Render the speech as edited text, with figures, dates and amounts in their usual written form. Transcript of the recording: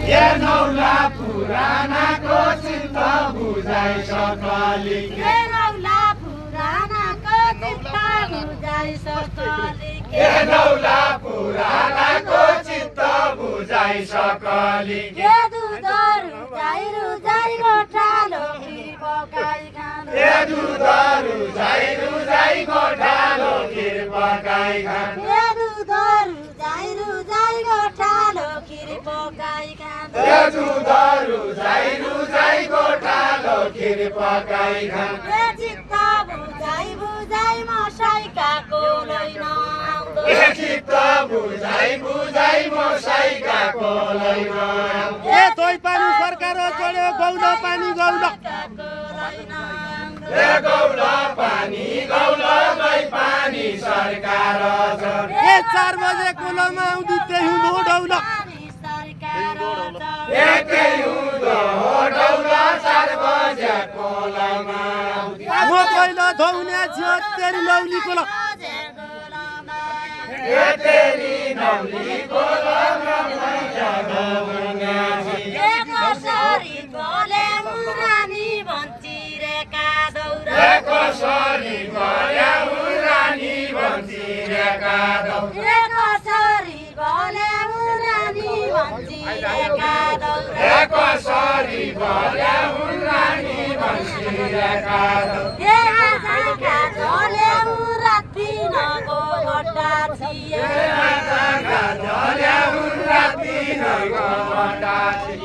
ए नौला पुरानाको चित्त बुझाइ सकली ए नौला पुरानाको चित्त बुझाइ सकली ए नौला पुरानाको चित्त बुझाइ सकली ए दुधहरू रुजाइ गोठालो खिर पकाइ खानु ए दुधहरू रुजाइ गोठालो खिर पकाइ खानु ए दुधहरू रुजाइ गोठालो खिर पकाइ खानु ए दुधहरू रुजाइ गोठालो खिर पकाइ खानु ए चित्त बुझाइ मसाइकाको लैन आउँदो ए चित्त बुझाइ मसाइकाको लैन आउँदो ए तोइ पानी सरकार चढ्यो गौला पानी गौला ए गौला गई पानी सरकार ए 4 बजे कोलोमा आउँदी त्यही हुँदो डौला ए त्यही हुँदो डौला 4 बजे कोलोमा म पहिला धौने छु तेरी लौली कोला ए तेरी नौली कोलोमा धौने छु ए कसरी बोले मुरानी भन्छिरेका दौरा ए कसरी बोले मुरानी भन्छिरेका दौरा ए कसरी बोले मुरानी भन्छिरेका दौरा ए कसरी बोले मुरानी भन्छिरेका दौरा ए आँखाका झोले मुराती नको गड्डा छिए ए आँखाका झोले मुराती नको गड्डा छिए